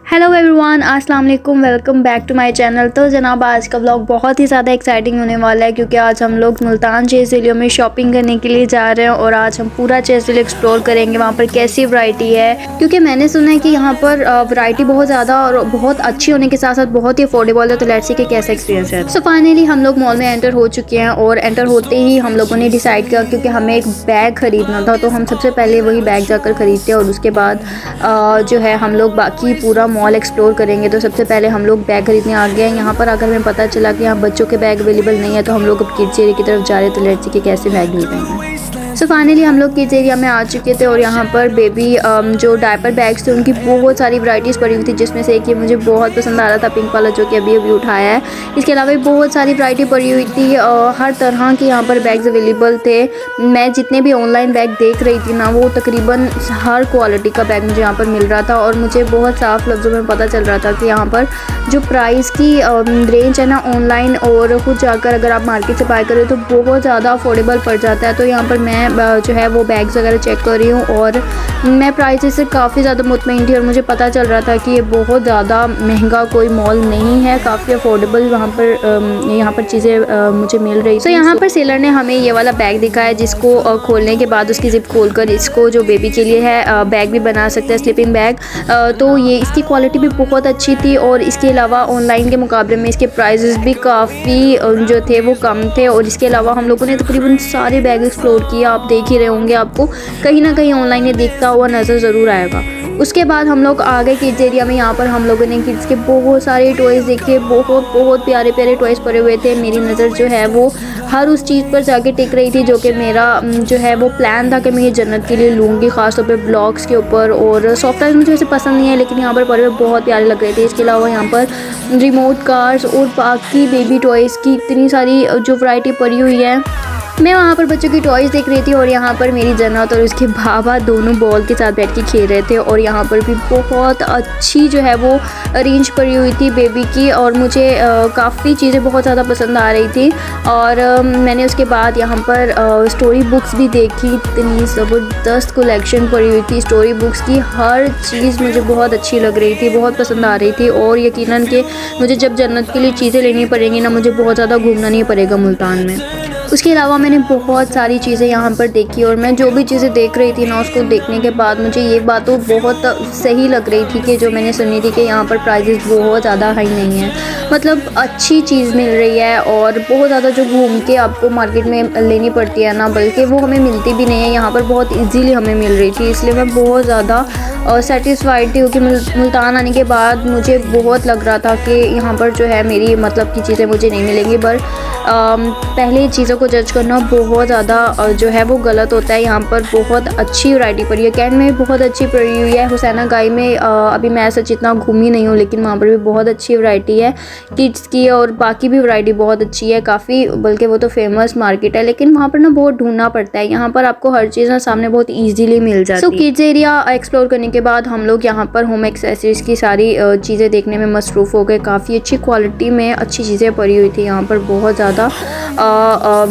Hello everyone, अस्सलाम वालेकुम, welcome back to my channel. तो जनाब आज का व्लॉग बहुत ही ज़्यादा एक्साइटिंग होने वाला है क्योंकि आज हम लोग मुल्तान चेज़ वैली में शॉपिंग करने के लिए जा रहे हैं और आज हम पूरा चेज़ वैली एक्सप्लोर करेंगे। वहाँ पर कैसी वैरायटी है, क्योंकि मैंने सुना है कि यहाँ पर वैरायटी बहुत ज़्यादा और बहुत अच्छी होने के साथ साथ बहुत ही अफोर्डेबल है। तो लेट्स सी कि कैसा एक्सपीरियंस है। सो फाइनली हम लोग मॉल में एंटर हो चुके हैं और एंटर होते ही हम लोगों ने डिसाइड किया क्योंकि हमें एक बैग ख़रीदना था तो हम सबसे पहले वही बैग जाकर ख़रीदते हैं और उसके बाद जो है हम लोग बाकी पूरा मॉल एक्सप्लोर करेंगे। तो सबसे पहले हम लोग बैग खरीदने आ गए हैं। यहाँ पर अगर हमें पता चला कि यहाँ बच्चों के बैग अवेलेबल नहीं है तो हम लोग अब किड्स एरिया की तरफ जा रहे हैं। तो लेट्स सी कि कैसे बैग मिल रहे हैं। सो फाइनली हम लोग किड्स एरिया में आ चुके थे और यहाँ पर बेबी जो डायपर बैग्स थे उनकी बहुत सारी वैरायटीज़ पड़ी हुई थी, जिसमें से एक ये मुझे बहुत पसंद आ रहा था, पिंक वाला, जो कि अभी अभी उठाया है। इसके अलावा भी बहुत सारी वैरायटी पड़ी हुई थी, हर तरह के यहाँ पर बैग्स अवेलेबल थे। मैं जितने भी ऑनलाइन बैग देख रही थी ना, वो तकरीबन हर क्वालिटी का बैग मुझे यहाँ पर मिल रहा था और मुझे बहुत साफ लफ्ज़ों में पता चल रहा था कि यहाँ पर जो प्राइस की रेंज है ना ऑनलाइन और खुद जाकर अगर आप मार्केट से बाय करें तो बहुत ज़्यादा अफोर्डेबल पड़ जाता है। तो यहाँ पर मैं जो है वो बैग्स वगैरह चेक कर रही हूँ और मैं प्राइसेस से काफ़ी ज़्यादा मुतमईन थी और मुझे पता चल रहा था कि ये बहुत ज़्यादा महंगा कोई मॉल नहीं है, काफ़ी अफोर्डेबल यहाँ पर चीज़ें मुझे मिल रही। तो यहाँ पर सेलर ने हमें ये वाला बैग दिखाया जिसको खोलने के बाद उसकी जिप खोलकर इसको जो बेबी के लिए है बैग भी बना सकते हैं, स्लीपिंग बैग। तो ये इसकी क्वालिटी भी बहुत अच्छी थी और इसके अलावा ऑनलाइन के मुकाबले में इसके प्राइसेस भी काफ़ी जो थे वो कम थे। और इसके अलावा हम लोगों ने तकरीबन सारे बैग एक्सप्लोर किया। आप देख ही रहे होंगे, आपको कहीं ना कहीं ऑनलाइन ये दिखता हुआ नज़र ज़रूर आएगा। उसके बाद हम लोग आ गए किड्स एरिया में। यहाँ पर हम लोगों ने किड्स के बहुत सारे टॉयज़ देखे, बहुत प्यारे प्यारे टॉयज़ पड़े हुए थे। मेरी नज़र जो है वो हर उस चीज़ पर जाके टिक रही थी जो कि मेरा जो है वो प्लान था कि मैं ये जन्नत के लिए लूँगी, ख़ासतौर पे ब्लॉक्स के ऊपर। और सॉफ्ट टॉयज़ मुझे वैसे पसंद नहीं है लेकिन यहाँ पर पड़े हुए बहुत प्यारे लग रहे थे। इसके अलावा यहाँ पर रिमोट कार्स और बाकी बेबी टॉयज़ की इतनी सारी जो वैरायटी पड़ी हुई है। मैं वहाँ पर बच्चों की टॉयज़ देख रही थी और यहाँ पर मेरी जन्नत और उसके बाबा दोनों बॉल के साथ बैठ के खेल रहे थे। और यहाँ पर भी बहुत अच्छी जो है वो रेंज पड़ी हुई थी बेबी की और मुझे काफ़ी चीज़ें बहुत ज़्यादा पसंद आ रही थी। और मैंने उसके बाद यहाँ पर स्टोरी बुक्स भी देखी, इतनी ज़बरदस्त कलेक्शन पड़ी हुई थी स्टोरी बुक्स की। हर चीज़ मुझे बहुत अच्छी लग रही थी, बहुत पसंद आ रही थी। और यकीनन कि मुझे जब जन्नत के लिए चीज़ें लेनी पड़ेंगी ना, मुझे बहुत ज़्यादा घूमना नहीं पड़ेगा मुल्तान में। उसके अलावा मैंने बहुत सारी चीज़ें यहाँ पर देखी और मैं जो भी चीज़ें देख रही थी ना, उसको देखने के बाद मुझे ये बात तो बहुत सही लग रही थी कि जो मैंने सुनी थी कि यहाँ पर प्राइसेस बहुत ज़्यादा हाई नहीं है, मतलब अच्छी चीज़ मिल रही है। और बहुत ज़्यादा जो घूम के आपको मार्केट में लेनी पड़ती है ना, बल्कि वो हमें मिलती भी नहीं है, यहाँ पर बहुत ईजीली हमें मिल रही थी। इसलिए मैं बहुत ज़्यादा सेटिस्फाइड थी क्योंकि मुल्तान आने के बाद मुझे बहुत लग रहा था कि यहाँ पर जो है मेरी मतलब की चीज़ें मुझे नहीं मिलेंगी। पर पहले चीज़ों को जज करना बहुत ज़्यादा जो है वो गलत होता है। यहाँ पर बहुत अच्छी वैरायटी पड़ी है, कैंट में भी बहुत अच्छी पड़ी हुई है। हुसैना गाई में अभी मैं ऐसा जितना घूमी नहीं हूँ लेकिन वहाँ पर भी बहुत अच्छी वैरायटी है किड्स की और बाकी भी वैरायटी बहुत अच्छी है काफ़ी, बल्कि वो तो फेमस मार्केट है। लेकिन वहाँ पर ना बहुत ढूंढना पड़ता है, यहाँ पर आपको हर चीज़ ना सामने बहुत ईजीली मिल जाती है। सो किड्स एरिया एक्सप्लोर करने के बाद हम लोग यहाँ पर होम एक्सेसरीज़ की सारी चीज़ें देखने में मसरूफ़ हो गए। काफ़ी अच्छी क्वालिटी में अच्छी चीज़ें पड़ी हुई थी, यहाँ पर बहुत ज़्यादा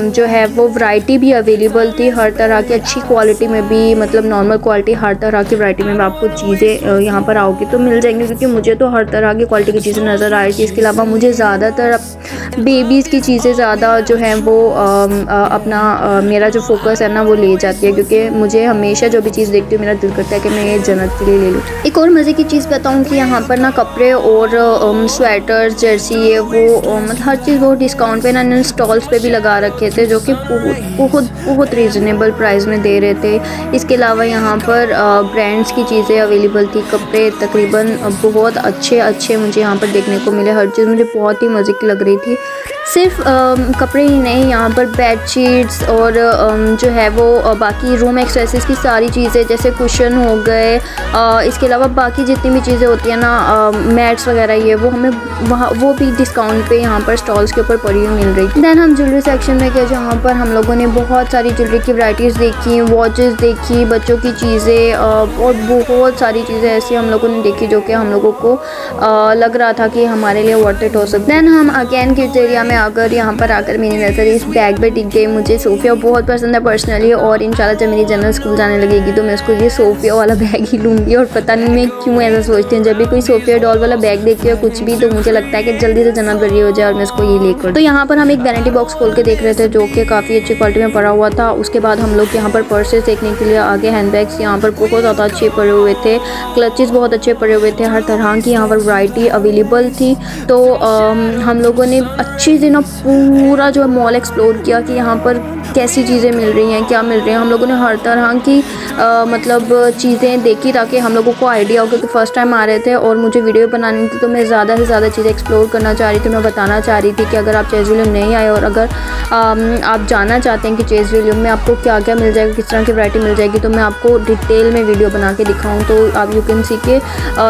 जो है वो वैरायटी भी अवेलेबल थी हर तरह की, अच्छी क्वालिटी में भी, मतलब नॉर्मल क्वालिटी, हर तरह की वैरायटी में आपको चीज़ें यहाँ पर आओगी तो मिल जाएंगी क्योंकि मुझे तो हर तरह की क्वालिटी की चीज़ें नज़र आ रही थी। इसके अलावा मुझे ज़्यादातर बेबीज़ की चीज़ें ज़्यादा जो हैं वो अपना मेरा जो फोकस है ना वो ले जाती है, क्योंकि मुझे हमेशा जो भी चीज़ देखती हूँ मेरा दिल करता है कि मैं ये जन्नत के लिए ले लूँ। एक और मज़े की चीज़ बताऊँ कि यहाँ पर ना कपड़े और स्वेटर्स, जर्सी, ये वो मतलब हर चीज़ बहुत डिस्काउंट पे ना स्टॉल्स पे भी लगा रखे थे जो कि बहुत रीज़नेबल प्राइस में दे रहे थे। इसके अलावा यहाँ पर ब्रांड्स की चीज़ें अवेलेबल थी, कपड़े तकरीबन बहुत अच्छे मुझे यहाँ पर देखने को मिले। हर चीज़ मुझे बहुत ही मज़े की लग रही थी। सिर्फ कपड़े ही नहीं, यहाँ पर बेडशीट्स और जो है वो बाकी रूम एक्सेसरीज़ की सारी चीज़ें जैसे कुशन हो गए, इसके अलावा बाकी जितनी भी चीज़ें होती हैं ना, मैट्स वगैरह, ये वो हमें वहाँ वो भी डिस्काउंट पे यहाँ पर स्टॉल्स के ऊपर पड़ी हुई मिल रही थी। दैन हम ज्वेलरी सेक्शन में गए जहाँ पर हम लोगों ने बहुत सारी ज्वेलरी की वैराइटीज़ देखी, वॉचेस देखी, बच्चों की चीज़ें और बहुत सारी चीज़ें ऐसी हम लोगों ने देखी जो कि हम लोगों को लग रहा था कि हमारे लिए वर्थ इट हो सकता है। दैन हम अगेन किड्स एरिया में में आकर यहाँ पर आकर मेरी नज़र इस बैग पे टिक गई। मुझे सोफिया बहुत पसंद है पर्सनली, और इंशाल्लाह जब मेरी जनरल स्कूल जाने लगेगी तो मैं उसको ये सोफिया वाला बैग ही लूँगी। और पता नहीं मैं क्यों ऐसा सोचती हूँ, जब भी कोई सोफिया डॉल वाला बैग देखती है कुछ भी, तो मुझे लगता है कि जल्दी से जनरल रेडी हो जाए और मैं उसको ये लेकर। तो यहाँ पर हम एक वैनिटी बॉक्स खोल के देख रहे थे जो कि काफ़ी अच्छी क्वालिटी में पड़ा हुआ था। उसके बाद हम लोग यहाँ पर पर्सेस देखने के लिए आगे, हैंडबैग्स यहाँ पर बहुत ज़्यादा अच्छे पड़े हुए थे, क्लचेस बहुत अच्छे पड़े हुए थे, हर तरह की यहाँ पर वैरायटी अवेलेबल थी। तो हम लोगों ने अच्छे से ना पूरा जो है मॉल एक्सप्लोर किया कि यहाँ पर कैसी चीज़ें मिल रही हैं, क्या मिल रही हैं। हम लोगों ने हर तरह की मतलब चीज़ें देखी ताकि हम लोगों को आइडिया हो, क्योंकि फ़र्स्ट टाइम आ रहे थे और मुझे वीडियो बनानी थी, तो मैं ज़्यादा से ज़्यादा चीज़ें एक्सप्लोर करना चाह रही थी। मैं बताना चाह रही थी कि अगर आप चेज़ विलियम नहीं आए और अगर आप जानना चाहते हैं कि चेज़ विलियम में आपको क्या क्या मिल जाएगा, किस तरह की वैरायटी मिल जाएगी, तो मैं आपको डिटेल में वीडियो बना के दिखाऊँ। तो आप यू कैन सी के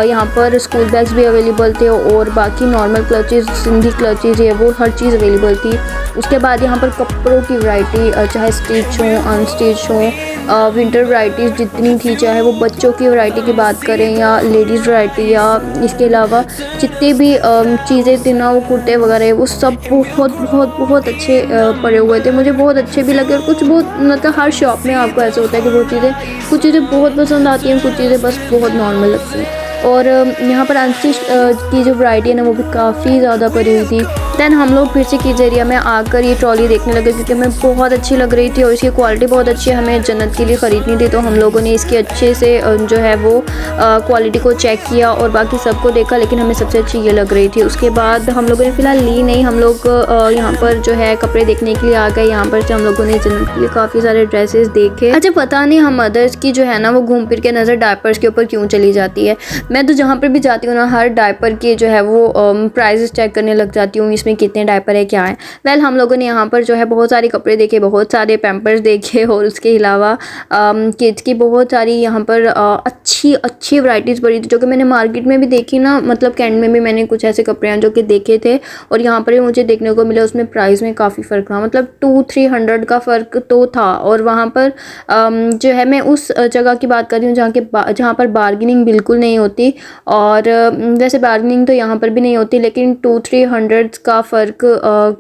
यहाँ पर स्कूल बैग्स भी अवेलेबल थे और बाकी नॉर्मल क्लचेज़, सिंधी क्लचेज़ है वो हर चीज़ अवेलेबल थी। उसके बाद यहाँ पर कपड़ों की वैरायटी, चाहे स्टिच हो अनस्टिच हो, विंटर वैराइटीज़ जितनी थी, चाहे वो बच्चों की वैरायटी की बात करें या लेडीज़ वैरायटी, या इसके अलावा जितनी भी चीज़ें थी ना, वो कुर्ते वगैरह, वो सब बहुत बहुत बहुत अच्छे पड़े हुए थे। मुझे बहुत अच्छे भी लगे। और कुछ बहुत मतलब हर शॉप में आपको ऐसा होता है कि वो चीज़ें, कुछ चीज़ें बहुत पसंद आती हैं, कुछ चीज़ें बस बहुत नॉर्मल लगती हैं। और यहाँ पर अनस्टिच की जो वैरायटी है ना वो भी काफ़ी ज़्यादा पड़ी हुई थी। दैन हम लोग फिर से किड्स एरिया में आकर ये ट्रॉली देखने लगे क्योंकि हमें बहुत अच्छी लग रही थी और इसकी क्वालिटी बहुत अच्छी है, हमें जन्नत के लिए ख़रीदनी थी। तो हम लोगों ने इसकी अच्छे से जो है वो क्वालिटी को चेक किया और बाकी सबको देखा, लेकिन हमें सबसे अच्छी ये लग रही थी। उसके बाद हम लोगों ने फ़िलहाल ली नहीं, हम लोग यहाँ पर जो है कपड़े देखने के लिए आ गए। यहाँ पर से हम लोगों ने जन्नत के लिए काफ़ी सारे ड्रेसेस देखे। अच्छा पता नहीं हम मदर्स की जो है ना वो घूम फिर के नज़र डायपर्स के ऊपर क्यों चली जाती है। मैं तो जहाँ पर भी जाती हूँ ना, हर डायपर के जो है वो प्राइसेस चेक करने लग जाती हूँ, इसमें कितने डायपर है क्या है। वेल हम लोगों ने यहाँ पर जो है बहुत सारे कपड़े देखे, बहुत सारे पैम्पर्स देखे और उसके अलावा किड्स की बहुत सारी यहाँ पर अच्छी अच्छी वैरायटीज़ पड़ी थी जो कि मैंने मार्केट में भी देखी ना, मतलब कैंट में भी मैंने कुछ ऐसे कपड़े हैं जो कि देखे थे और यहाँ पर भी मुझे देखने को मिला। उसमें प्राइस में काफ़ी फ़र्क था, मतलब 200-300 का फ़र्क तो था। और वहाँ पर जो है मैं उस जगह की बात कर रही हूँ जहाँ पर बार्गेनिंग बिल्कुल नहीं होती, और वैसे बार्गेनिंग तो यहाँ पर भी नहीं होती, लेकिन 200-300 का फ़र्क,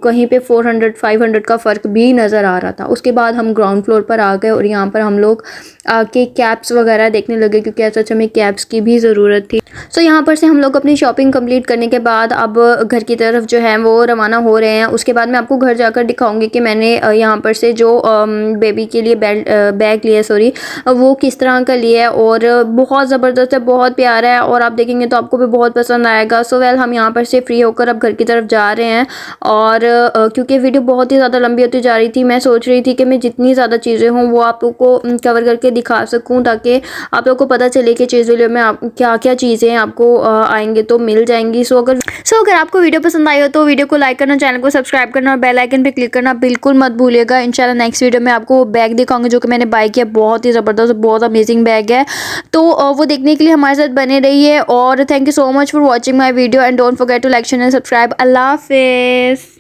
कहीं पे 400-500 का फ़र्क भी नज़र आ रहा था। उसके बाद हम ग्राउंड फ्लोर पर आ गए और यहाँ पर हम लोग आके कैप्स वगैरह देखने लगे क्योंकि ऐसा हमें कैप्स की भी ज़रूरत थी। सो यहाँ पर से हम लोग अपनी शॉपिंग कंप्लीट करने के बाद अब घर की तरफ जो है वो रवाना हो रहे हैं। उसके बाद मैं आपको घर जाकर दिखाऊंगी कि मैंने यहाँ पर से जो बेबी के लिए बैग लिया, सॉरी, वो किस तरह का लिया है और बहुत ज़बरदस्त है, बहुत प्यारा है और आप देखेंगे तो आपको भी बहुत पसंद आएगा। सो वेल हम यहाँ पर से फ्री होकर अब घर की तरफ जा रहे हैं और क्योंकि वीडियो बहुत ही ज़्यादा लंबी होती जा रही थी, मैं सोच रही थी कि मैं जितनी ज़्यादा चीज़ें हों वो आप लोग को कवर करके दिखा सकूं ताकि आप लोग को पता चले कि चीज़ वीडियो में आप क्या क्या चीज़ें आपको आएंगे तो मिल जाएंगी। सो अगर आपको वीडियो पसंद आई हो तो वीडियो को लाइक करना, चैनल को सब्सक्राइब करना और बेल आइकन पे क्लिक करना बिल्कुल मत भूलिएगा। इंशाल्लाह नेक्स्ट वीडियो में आपको बैग दिखाऊंगी जो कि मैंने बाय किया, बहुत ही ज़बरदस्त, बहुत अमेजिंग बैग है। तो वो देखने के लिए हमारे साथ बने रहिए और thank you so much for watching my video and don't forget to like, share and subscribe. अल्लाह हाफिज़।